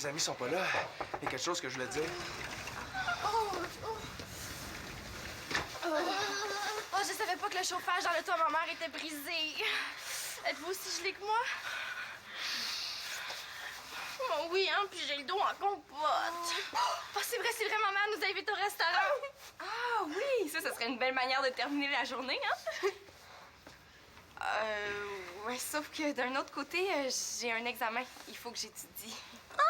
mes amis sont pas là. Il y a quelque chose que je voulais te dire. Oh, je savais pas que le chauffage dans le toit à ma mère était brisé. Êtes-vous aussi gelé que moi? Oh oui, hein, puis j'ai le dos en compote. Oh, c'est vrai, ma mère nous invite au restaurant. Ah oui, ça serait une belle manière de terminer la journée, hein? Ouais, sauf que d'un autre côté, j'ai un examen. Il faut que j'étudie. Ah!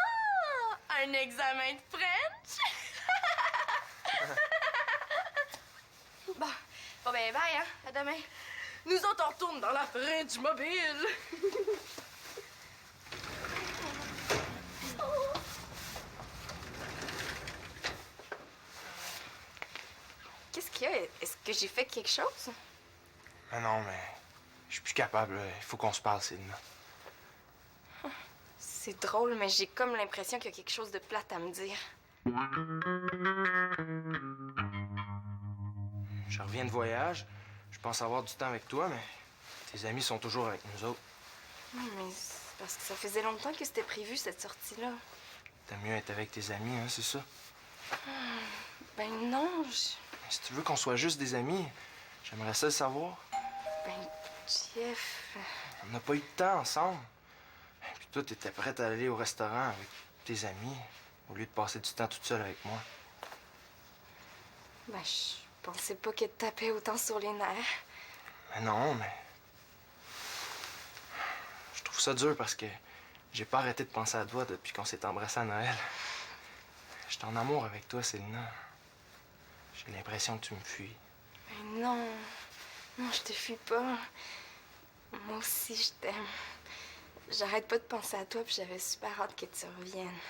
Un examen de French? Bon, ben, bye, hein? À demain. Nous autres, on retourne dans la French mobile. Qu'est-ce qu'il y a? Est-ce que j'ai fait quelque chose? Ah non, mais je suis plus capable. Là. Il faut qu'on se parle, Célina. C'est drôle, mais j'ai comme l'impression qu'il y a quelque chose de plate à me dire. Je reviens de voyage. Je pense avoir du temps avec toi, mais tes amis sont toujours avec nous autres. Mais c'est parce que ça faisait longtemps que c'était prévu, cette sortie-là. T'aimes mieux être avec tes amis, hein, c'est ça? Ben non, Si tu veux qu'on soit juste des amis, j'aimerais ça le savoir. Ben, Jeff... On n'a pas eu de temps ensemble. Puis toi, t'étais prête à aller au restaurant avec tes amis, au lieu de passer du temps toute seule avec moi. Ben, je pensais pas qu'elle te tapait autant sur les nerfs. Mais non, mais... Je trouve ça dur parce que j'ai pas arrêté de penser à toi depuis qu'on s'est embrassé à Noël. J'étais en amour avec toi, Célina. J'ai l'impression que tu me fuis. Ben non, non, je te fuis pas. Moi aussi, je t'aime. J'arrête pas de penser à toi, puis j'avais super hâte que tu reviennes.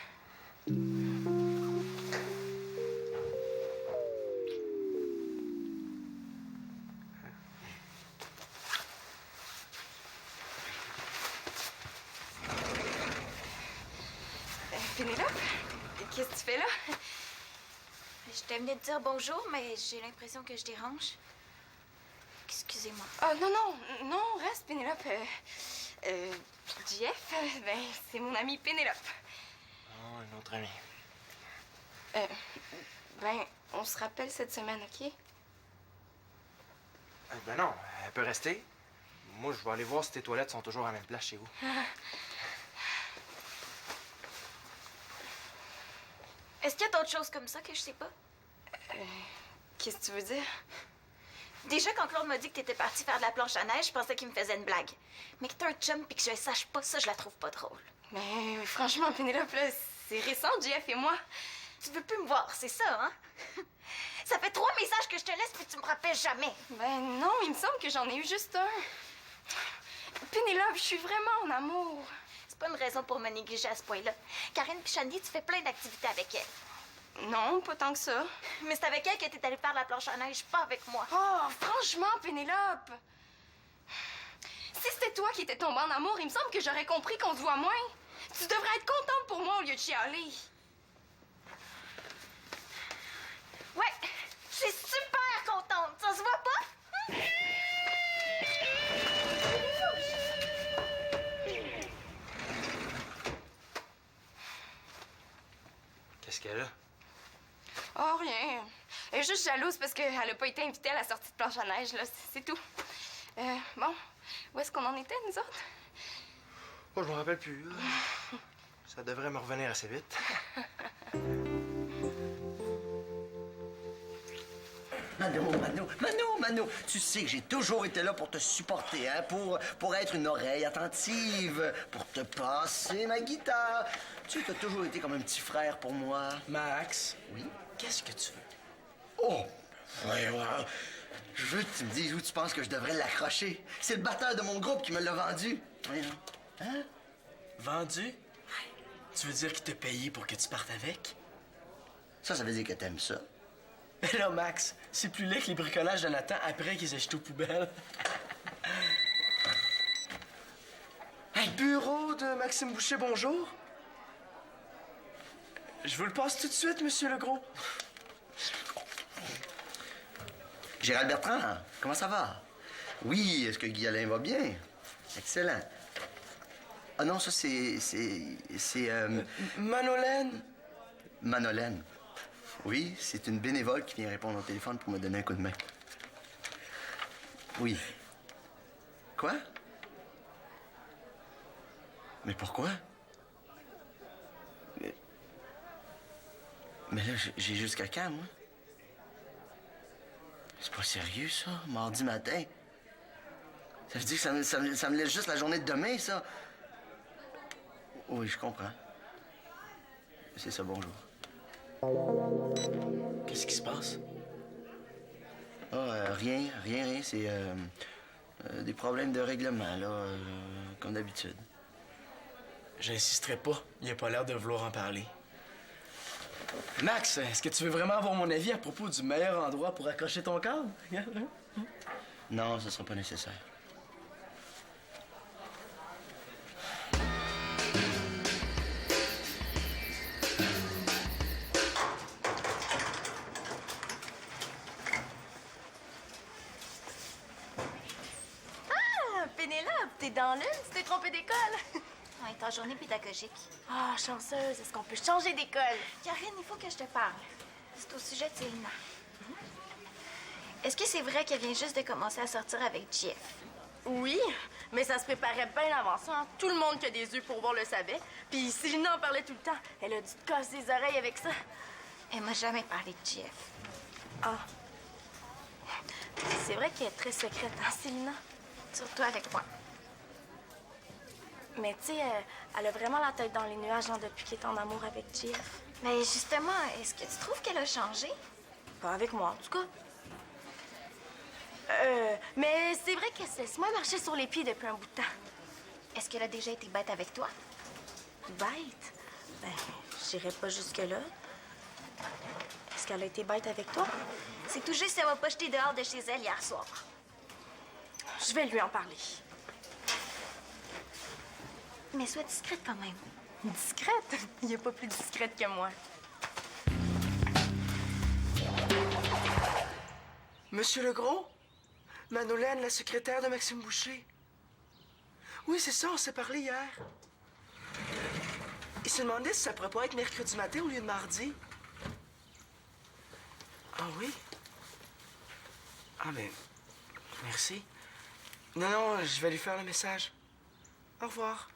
Pénélope, qu'est-ce que tu fais là? Je t'ai venu te dire bonjour, mais j'ai l'impression que je dérange. Excusez-moi. Ah, non, reste, Pénélope. Jeff, ben, c'est mon amie Pénélope. Oh, un autre ami. Ben, on se rappelle cette semaine, OK? Ben non, elle peut rester. Moi, je vais aller voir si tes toilettes sont toujours à la même place chez vous. Est-ce qu'il y a d'autres choses comme ça que je sais pas? Qu'est-ce que tu veux dire? Déjà, quand Claude m'a dit que t'étais partie faire de la planche à neige, je pensais qu'il me faisait une blague. Mais que t'as un chum pis que je le sache pas, ça, je la trouve pas drôle. Mais franchement, Pénélope, là, c'est récent, Jeff et moi. Tu veux plus me voir, c'est ça, hein? Ça fait 3 messages que je te laisse puis tu me rappelles jamais. Ben non, il me semble que j'en ai eu juste un. Pénélope, je suis vraiment en amour. C'est pas une raison pour me négliger à ce point-là. Karine Pichani, tu fais plein d'activités avec elle. Non, pas tant que ça. Mais c'est avec elle que t'es allée faire de la planche à neige, pas avec moi. Oh, franchement, Pénélope! Si c'était toi qui étais tombée en amour, il me semble que j'aurais compris qu'on se voit moins. Tu devrais être contente pour moi au lieu de chialer. Ouais, je suis super contente. Ça se voit pas? Qu'est-ce qu'elle a? Oh, rien. Elle est juste jalouse parce qu'elle a pas été invitée à la sortie de planche à neige, là. C'est tout. Bon, où est-ce qu'on en était, nous autres? Oh, je me rappelle plus. Ça devrait me revenir assez vite. Mano, tu sais que j'ai toujours été là pour te supporter, hein, pour être une oreille attentive, pour te passer ma guitare. Tu sais, t'as toujours été comme un petit frère pour moi. Max? Oui? Qu'est-ce que tu veux? Oh! Voyons, je veux que tu me dises où tu penses que je devrais l'accrocher. C'est le batteur de mon groupe qui me l'a vendu. Voyons. Hein? Vendu? Tu veux dire qu'il t'a payé pour que tu partes avec? Ça veut dire que t'aimes ça. Mais là, Max, c'est plus laid que les bricolages de Nathan après qu'ils aient jeté aux poubelles. Hey, bureau de Maxime Boucher, bonjour. Je vous le passe tout de suite, Monsieur Legros. Gérald Bertrand, comment ça va? Oui, est-ce que Guy Alain va bien? Excellent. Ah non, ça, c'est Manolène? Manolène. Oui, c'est une bénévole qui vient répondre au téléphone pour me donner un coup de main. Oui. Quoi? Mais pourquoi? Mais là, j'ai jusqu'à quand, moi? C'est pas sérieux, ça? Mardi matin? Ça veut dire que ça me laisse juste la journée de demain, ça? Oui, je comprends. C'est ça, bonjour. Qu'est-ce qui se passe? Ah, rien. C'est des problèmes de règlement, là, comme d'habitude. J'insisterai pas. Il a pas l'air de vouloir en parler. Max, est-ce que tu veux vraiment avoir mon avis à propos du meilleur endroit pour accrocher ton câble? Non, ce sera pas nécessaire. Ah, Pénélope, t'es dans l'une? Tu t'es trompée d'école? On est en journée pédagogique. Ah, chanceuse, est-ce qu'on peut changer d'école? Karine, il faut que je te parle. C'est au sujet de Célina. Est-ce que c'est vrai qu'elle vient juste de commencer à sortir avec Jeff? Oui, mais ça se préparait bien avant ça. Hein. Tout le monde qui a des yeux pour voir le savait. Puis Célina en parlait tout le temps. Elle a dû te casser les oreilles avec ça. Elle m'a jamais parlé de Jeff. Ah. C'est vrai qu'elle est très secrète, hein, Célina? Surtout avec moi. Mais tu sais, elle a vraiment la tête dans les nuages hein, depuis qu'elle est en amour avec Jeff. Mais justement, est-ce que tu trouves qu'elle a changé? Pas avec moi, en tout cas. Mais c'est vrai qu'elle se laisse moins marcher sur les pieds depuis un bout de temps. Est-ce qu'elle a déjà été bête avec toi? Bête? Ben, j'irai pas jusque-là. Est-ce qu'elle a été bête avec toi? C'est tout juste qu'elle m'a pas jeté dehors de chez elle hier soir. Je vais lui en parler. Mais sois discrète quand même. Discrète? Il n'y a pas plus discrète que moi. Monsieur Legros? Manolène, la secrétaire de Maxime Boucher. Oui, c'est ça, on s'est parlé hier. Il se demandait si ça pourrait pas être mercredi matin au lieu de mardi. Ah oui? Ah, ben, merci. Non, je vais lui faire le message. Au revoir.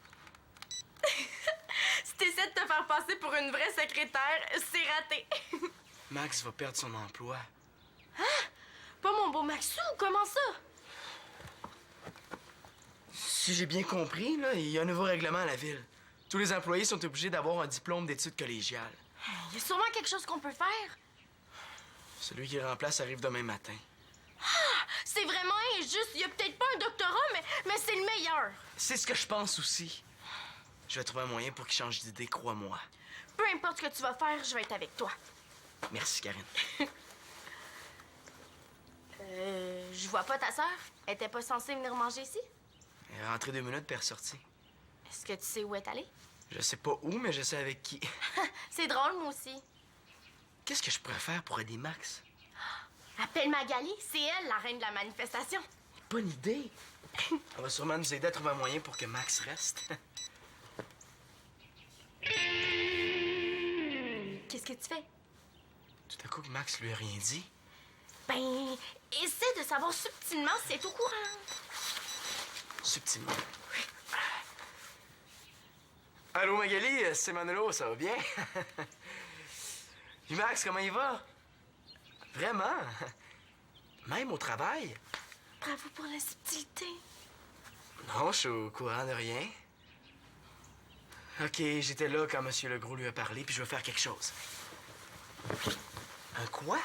Si t'essaies de te faire passer pour une vraie secrétaire, c'est raté. Max va perdre son emploi. Pas mon beau Maxou, comment ça? Si j'ai bien compris, là, il y a un nouveau règlement à la ville. Tous les employés sont obligés d'avoir un diplôme d'études collégiales. Il y a sûrement quelque chose qu'on peut faire. Celui qui le remplace arrive demain matin. C'est vraiment injuste. Il y a peut-être pas un doctorat, mais c'est le meilleur. C'est ce que je pense aussi. Je vais trouver un moyen pour qu'il change d'idée, crois-moi. Peu importe ce que tu vas faire, je vais être avec toi. Merci, Karine. Je vois pas ta sœur. Elle était pas censée venir manger ici? Elle est rentrée 2 minutes puis elle est ressortie. Est-ce que tu sais où elle est allée? Je sais pas où, mais je sais avec qui. C'est drôle, moi aussi. Qu'est-ce que je pourrais faire pour aider Max? Appelle Magali, c'est elle, la reine de la manifestation. Bonne idée. Elle va sûrement nous aider à trouver un moyen pour que Max reste. Qu'est-ce que tu fais? Tout à coup que Max lui a rien dit. Ben, essaie de savoir subtilement si elle est au courant. Subtilement. Allô, Magali, c'est Manolo, ça va bien? Puis Max, comment il va? Vraiment? Même au travail? Bravo pour la subtilité. Non, je suis au courant de rien. OK, j'étais là quand M. Legros lui a parlé, puis je vais faire quelque chose. Un quoi?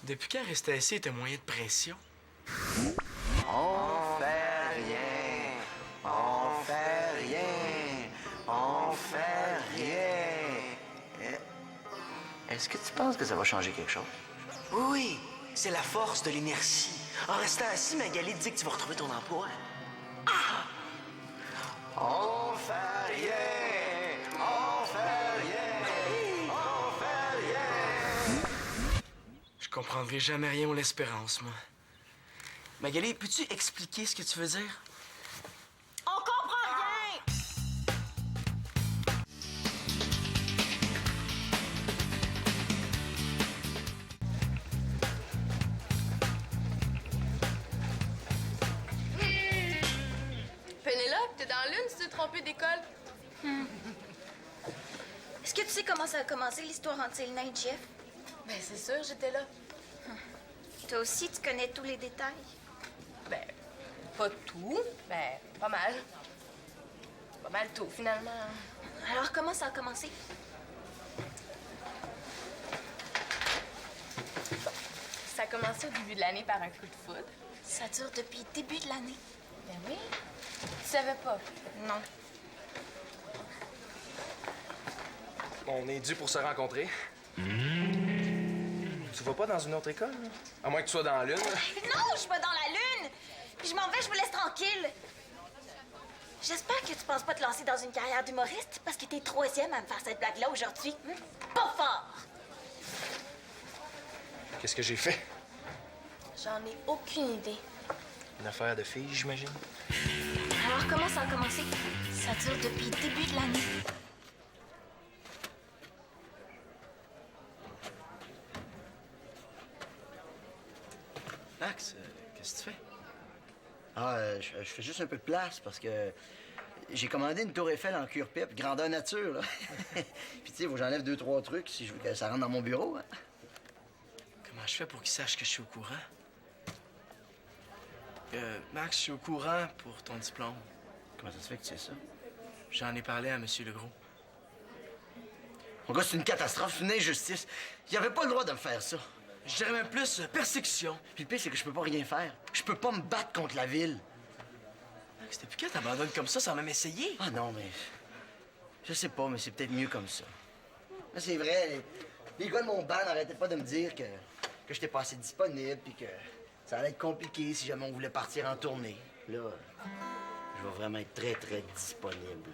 Depuis quand rester assis est un moyen de pression? On fait rien. On fait rien. On fait rien. Est-ce que tu penses que ça va changer quelque chose? Oui, c'est la force de l'inertie. En restant assis, Magali te dit que tu vas retrouver ton emploi. On fait rien. On fait rien. On fait rien. Je comprendrai jamais rien aux l'espérance, moi. Magali, peux-tu expliquer ce que tu veux dire? On trompé d'école. Est-ce que tu sais comment ça a commencé, l'histoire entre Célina et Jeff? Ben, c'est sûr, j'étais là. Toi aussi, tu connais tous les détails? Ben, pas tout. Ben, pas mal. Pas mal tout, finalement. Alors, comment ça a commencé? Ça a commencé au début de l'année par un coup de foudre. Ça dure depuis le début de l'année. Ben oui. Tu savais pas? Non. On est dû pour se rencontrer. Tu vas pas dans une autre école, là? À moins que tu sois dans l'une. Non, je suis pas dans la lune! Puis je m'en vais, je vous laisse tranquille. J'espère que tu penses pas te lancer dans une carrière d'humoriste parce que t'es 3e à me faire cette blague-là aujourd'hui. Pas fort! Qu'est-ce que j'ai fait? J'en ai aucune idée. Une affaire de fille, j'imagine? Alors, comment ça a commencé? Ça dure depuis le début de l'année. Max, qu'est-ce que tu fais? Je fais juste un peu de place parce que j'ai commandé une tour Eiffel en cuir pipe, grandeur nature, là. Puis tu sais, il faut que j'enlève 2-3 trucs si je veux que ça rentre dans mon bureau, hein. Comment je fais pour qu'il sache que je suis au courant? Max, je suis au courant pour ton diplôme. Comment ça se fait que tu sais ça? J'en ai parlé à M. Legros. Mon gars, c'est une catastrophe, c'est une injustice. Il avait pas le droit de me faire ça. Je dirais même plus persécution. Puis le pire, c'est que je peux pas rien faire. Je peux pas me battre contre la ville. Max, depuis quand t'abandonnes comme ça sans même essayer? Ah non, mais... Je sais pas, mais c'est peut-être mieux comme ça. Là, c'est vrai, les gars de mon band n'arrêtaient pas de me dire que j'étais pas assez disponible, puis que ça allait être compliqué si jamais on voulait partir en tournée. Là, je vais vraiment être très, très disponible.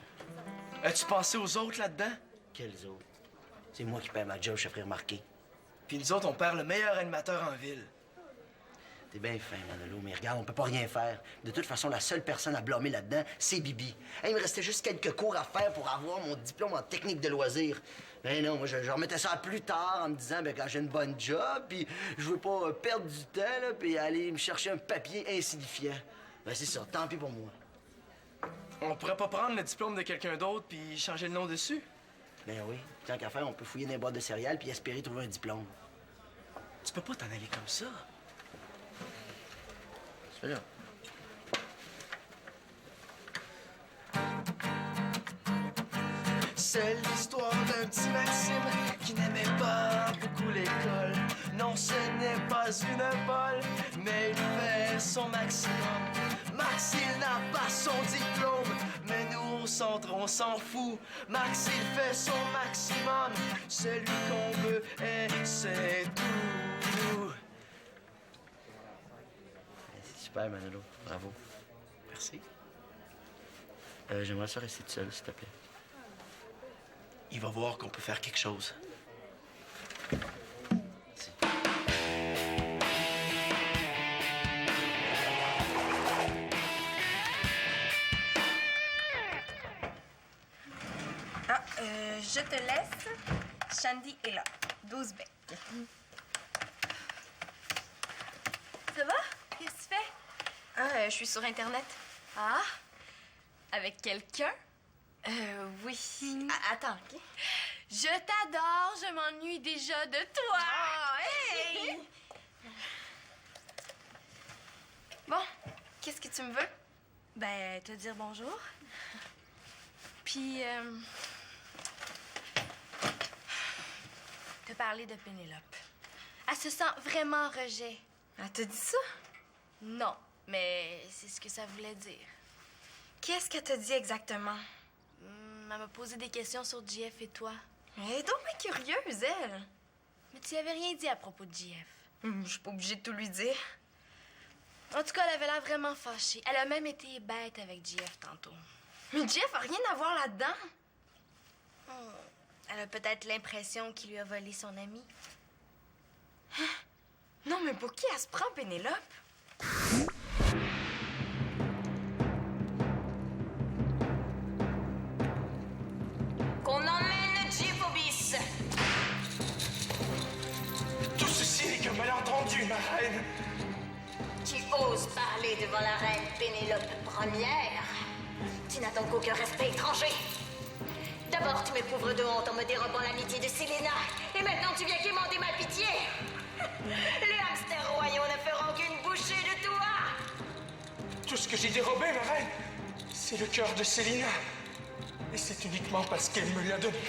As-tu pensé aux autres là-dedans? Quels autres? C'est moi qui paie ma job, je te ferai remarquer. Puis nous autres, on perd le meilleur animateur en ville. T'es bien fin, Manolo, mais regarde, on peut pas rien faire. De toute façon, la seule personne à blâmer là-dedans, c'est Bibi. Hey, il me restait juste quelques cours à faire pour avoir mon diplôme en technique de loisir. Ben non, moi, je remettais ça à plus tard en me disant, ben quand j'ai une bonne job, puis je veux pas perdre du temps, là, puis aller me chercher un papier insignifiant. Ben c'est ça, tant pis pour moi. On pourrait pas prendre le diplôme de quelqu'un d'autre puis changer le nom dessus? Ben oui, tant qu'à faire, on peut fouiller dans les boîtes de céréales puis espérer trouver un diplôme. Tu peux pas t'en aller comme ça. C'est là. C'est l'histoire d'un petit Maxime qui n'aimait pas beaucoup l'école. Non, ce n'est pas une folle, mais il fait son maximum. Max, il n'a pas son diplôme, mais nous, au centre, on s'en fout. Max, il fait son maximum, celui qu'on veut, et c'est tout. C'est super, Manolo. Bravo. Merci. J'aimerais ça rester tout seul, s'il te plaît. Il va voir qu'on peut faire quelque chose. Je te laisse. Shandy est là. 12 becs. Ça va? Qu'est-ce que tu fais? Ah, je suis sur Internet. Ah? Avec quelqu'un? Oui. Attends, OK? Je t'adore, je m'ennuie déjà de toi. Oh, hey! Bon, qu'est-ce que tu me veux? Ben, te dire bonjour. Puis, te parler de Pénélope. Elle se sent vraiment en rejet. Elle t'a dit ça? Non, mais c'est ce que ça voulait dire. Qu'est-ce qu'elle t'a dit exactement? Elle m'a posé des questions sur JF et toi. Elle est donc bien curieuse, elle. Mais tu avais rien dit à propos de JF. Je suis pas obligée de tout lui dire. En tout cas, elle avait l'air vraiment fâchée. Elle a même été bête avec JF tantôt. Mais JF a rien à voir là-dedans. Elle a peut-être l'impression qu'il lui a volé son ami. Hein? Non, mais pour qui elle se prend, Pénélope? Qu'on emmène JF au bis. Tout ceci n'est qu'un malentendu, ma reine. Tu oses parler devant la reine Pénélope Première? Tu n'attends qu'aucun respect étranger. D'abord, tu m'éprouves de honte en me dérobant l'amitié de Selena. Et maintenant, tu viens quémander ma pitié. Les hamsters royaux ne feront qu'une bouchée de toi. Tout ce que j'ai dérobé, ma reine, c'est le cœur de Célina. Et c'est uniquement parce qu'elle me l'a donné.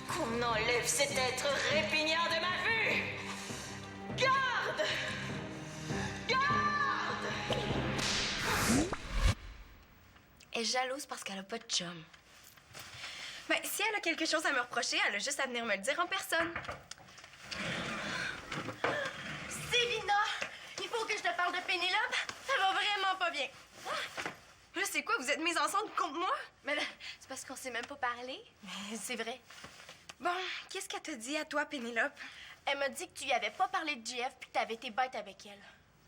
Qu'on enlève cet être répugnant de ma vue. Garde! Garde! Elle est jalouse parce qu'elle a pas de chum. Ben, si elle a quelque chose à me reprocher, elle a juste à venir me le dire en personne. Célina! Il faut que je te parle de Pénélope. Ça va vraiment pas bien. Là, c'est quoi? Vous êtes mises ensemble contre moi? Mais là, c'est parce qu'on s'est même pas parlé. Mais c'est vrai. Bon, qu'est-ce qu'elle t'a dit à toi, Pénélope? Elle m'a dit que tu lui avais pas parlé de JF puis que t'avais été bête avec elle.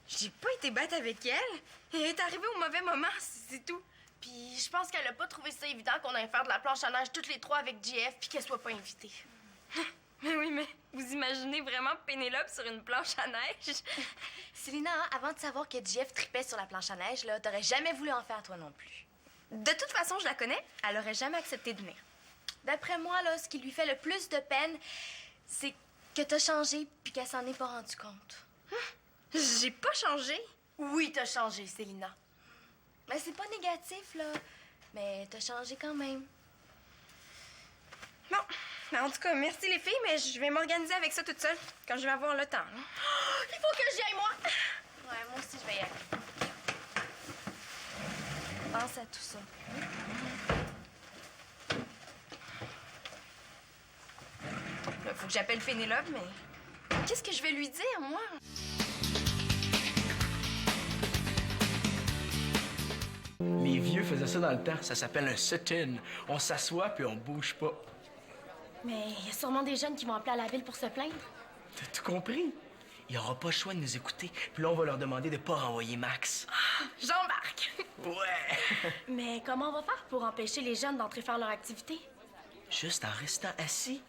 J'ai pas été bête avec elle. Elle est arrivée au mauvais moment, c'est tout. Puis je pense qu'elle a pas trouvé ça évident qu'on aille faire de la planche à neige toutes les trois avec JF puis qu'elle soit pas invitée. Mais oui, mais vous imaginez vraiment Pénélope sur une planche à neige? Célina, avant de savoir que JF tripait sur la planche à neige, là, t'aurais jamais voulu en faire toi non plus. De toute façon, je la connais, elle aurait jamais accepté de venir. D'après moi, là, ce qui lui fait le plus de peine, c'est que t'as changé puis qu'elle s'en est pas rendue compte. J'ai pas changé? Oui, t'as changé, Célina. Mais c'est pas négatif, là. Mais t'as changé quand même. Bon, en tout cas, merci les filles, mais je vais m'organiser avec ça toute seule quand je vais avoir le temps. Là. Oh, il faut que j'y aille, moi! Ouais, moi aussi, je vais y aller. Pense à tout ça. Là, faut que j'appelle Pénélope, mais qu'est-ce que je vais lui dire, moi? Les vieux faisaient ça dans le temps. Ça s'appelle un sit-in. On s'assoit puis on bouge pas. Mais il y a sûrement des jeunes qui vont appeler à la ville pour se plaindre. T'as tout compris? Il aura pas le choix de nous écouter. Puis là, on va leur demander de pas renvoyer Max. J'embarque! Ouais! Mais comment on va faire pour empêcher les jeunes d'entrer faire leur activité? Juste en restant assis.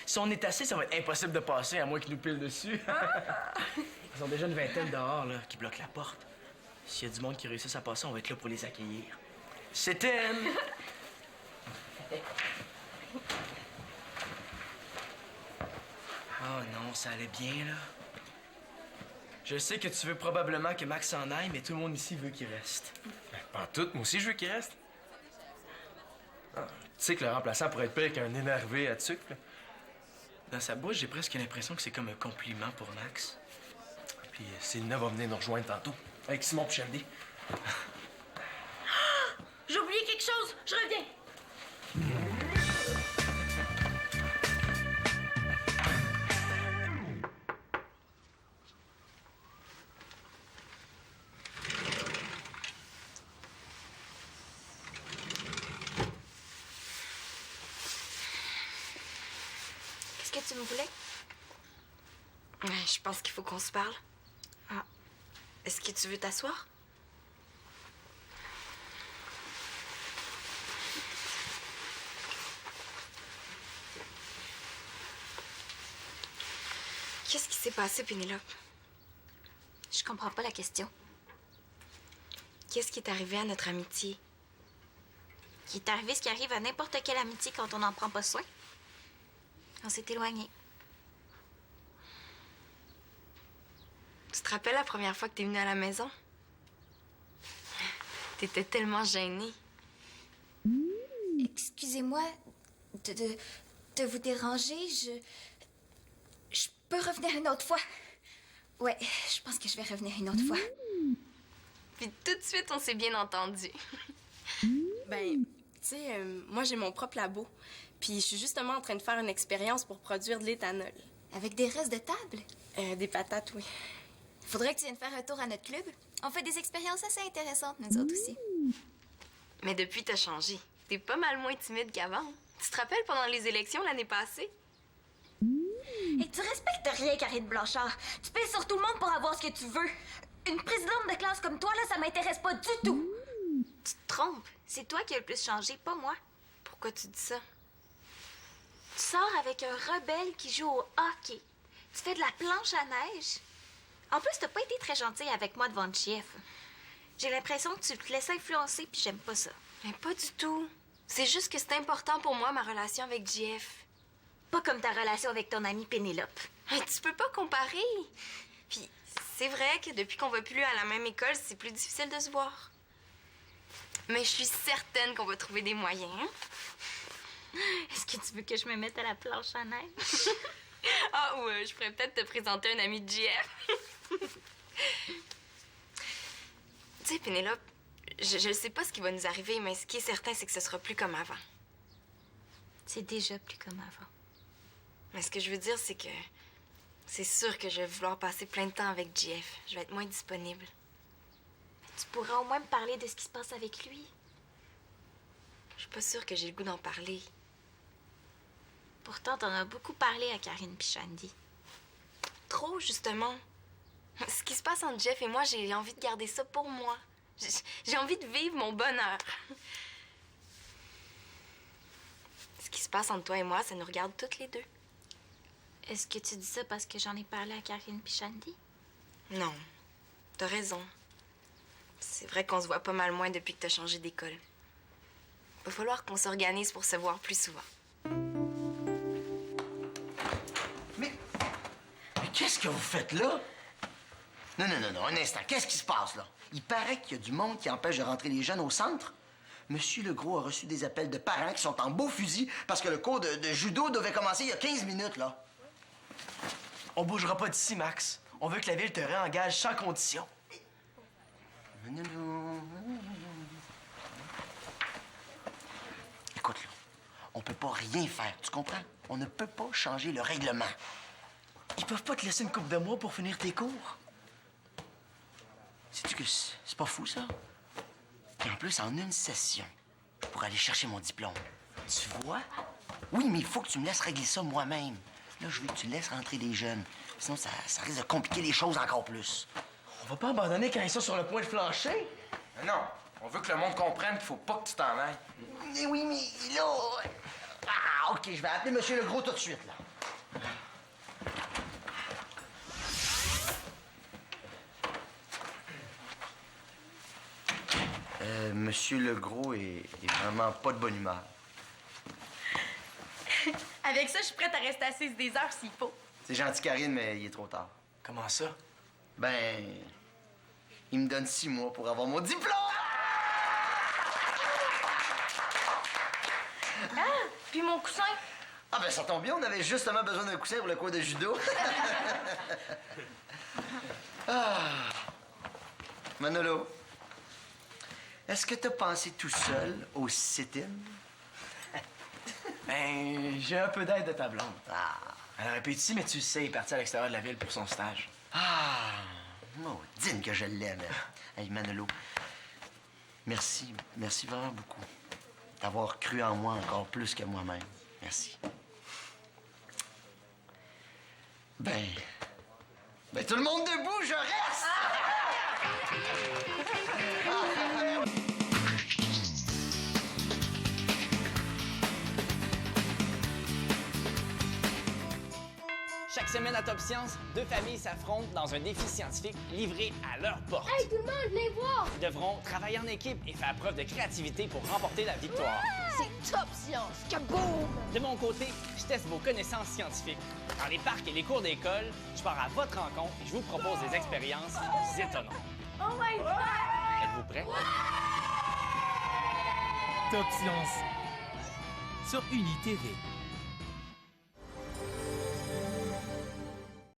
Si on est assis, ça va être impossible de passer, à moins qu'ils nous pilent dessus. Ils ont déjà une vingtaine dehors, là, qui bloquent la porte. S'il y a du monde qui réussit à passer, on va être là pour les accueillir. C'était... Oh non, ça allait bien, là. Je sais que tu veux probablement que Max s'en aille, mais tout le monde ici veut qu'il reste. Pas tout, moi aussi je veux qu'il reste. Ah, tu sais que le remplaçant pourrait être pire qu'un énervé à sucre. Là. Dans sa bouche, j'ai presque l'impression que c'est comme un compliment pour Max. Puis Célina va venir nous rejoindre tantôt, avec Simon Pichandy. J'ai oublié quelque chose! Je reviens! Qu'est-ce que tu me voulais? Je pense qu'il faut qu'on se parle. Ah. Est-ce que tu veux t'asseoir? Qu'est-ce qui s'est passé, Pénélope? Je comprends pas la question. Qu'est-ce qui est arrivé à notre amitié? Il est arrivé ce qui arrive à n'importe quelle amitié quand on n'en prend pas soin. On s'est éloignés. Tu te rappelles la première fois que t'es venue à la maison? T'étais tellement gênée. Excusez-moi de vous déranger. Je peux revenir une autre fois. Ouais, je pense que je vais revenir une autre fois. Puis tout de suite, on s'est bien entendus. Ben, tu sais, moi, j'ai mon propre labo. Puis je suis justement en train de faire une expérience pour produire de l'éthanol. Avec des restes de table? Des patates, oui. Faudrait que tu viennes faire un tour à notre club. On fait des expériences assez intéressantes, nous autres aussi. Mais depuis, t'as changé. T'es pas mal moins timide qu'avant. Tu te rappelles pendant les élections l'année passée? Et tu respectes rien, Karine Blanchard. Tu payes sur tout le monde pour avoir ce que tu veux. Une présidente de classe comme toi, là, ça m'intéresse pas du tout. Tu te trompes. C'est toi qui as le plus changé, pas moi. Pourquoi tu dis ça? Tu sors avec un rebelle qui joue au hockey. Tu fais de la planche à neige. En plus, t'as pas été très gentil avec moi devant le chef. J'ai l'impression que tu te laisses influencer, puis j'aime pas ça. Mais pas du tout. C'est juste que c'est important pour moi, ma relation avec JF. Pas comme ta relation avec ton amie Pénélope. Mais tu peux pas comparer. Puis c'est vrai que depuis qu'on va plus à la même école, c'est plus difficile de se voir. Mais je suis certaine qu'on va trouver des moyens. Hein? Est-ce que tu veux que je me mette à la planche à neige? Ah, ou je pourrais peut-être te présenter un ami de JF. Tu sais, Pénélope, je ne sais pas ce qui va nous arriver, mais ce qui est certain, c'est que ce sera plus comme avant. C'est déjà plus comme avant. Mais ce que je veux dire, c'est que c'est sûr que je vais vouloir passer plein de temps avec JF. Je vais être moins disponible. Tu pourras au moins me parler de ce qui se passe avec lui. Je suis pas sûre que j'ai le goût d'en parler. Pourtant, t'en as beaucoup parlé à Karine Pichandi. Trop, justement. Ce qui se passe entre Jeff et moi, j'ai envie de garder ça pour moi. J'ai envie de vivre mon bonheur. Ce qui se passe entre toi et moi, ça nous regarde toutes les deux. Est-ce que tu dis ça parce que j'en ai parlé à Karine Pichandi? Non, t'as raison. C'est vrai qu'on se voit pas mal moins depuis que t'as changé d'école. Va falloir qu'on s'organise pour se voir plus souvent. Mais qu'est-ce que vous faites là? Non, un instant. Qu'est-ce qui se passe, là? Il paraît qu'il y a du monde qui empêche de rentrer les jeunes au centre. Monsieur Legros a reçu des appels de parents qui sont en beau fusil parce que le cours de judo devait commencer il y a 15 minutes, là. On bougera pas d'ici, Max. On veut que la ville te réengage sans condition. Écoute, là, on peut pas rien faire, tu comprends? On ne peut pas changer le règlement. Ils peuvent pas te laisser une couple de mois pour finir tes cours. Sais-tu que c'est pas fou, ça? Et en plus, en une session, je pourrais aller chercher mon diplôme. Tu vois? Oui, mais il faut que tu me laisses régler ça moi-même. Là, je veux que tu laisses rentrer les jeunes. Sinon, ça risque de compliquer les choses encore plus. On va pas abandonner quand ils sont sur le point de flancher. Mais non, on veut que le monde comprenne qu'il faut pas que tu t'en ailles. Mais oui, mais là... Ah, OK, je vais appeler Monsieur Legros tout de suite, là. Monsieur Legros est vraiment pas de bonne humeur. Avec ça, je suis prête à rester assise des heures s'il faut. C'est gentil, Karine, mais il est trop tard. Comment ça? Ben... il me donne 6 mois pour avoir mon diplôme! Ah, puis mon coussin. Ah ben ça tombe bien, on avait justement besoin d'un coussin pour le cours de judo. Ah. Manolo, est-ce que t'as pensé tout seul au sit-in? Ben, j'ai un peu d'aide de ta blonde. Ah. Elle aurait pu être ici, mais tu le sais, il est parti à l'extérieur de la ville pour son stage. Ah. Maudine que je l'aime. Hey, Manolo, merci vraiment beaucoup d'avoir cru en moi encore plus que moi-même. Merci. Ben, tout le monde debout, je reste! Chaque semaine à Top Science, 2 familles s'affrontent dans un défi scientifique livré à leur porte. Hey, tout le monde, venez voir! Ils devront travailler en équipe et faire preuve de créativité pour remporter la victoire. C'est Top Science! Kaboom! De mon côté, je teste vos connaissances scientifiques. Dans les parcs et les cours d'école, je pars à votre rencontre et je vous propose des expériences étonnantes. Oh my God! Êtes-vous prêts? Top Science sur Uni TV.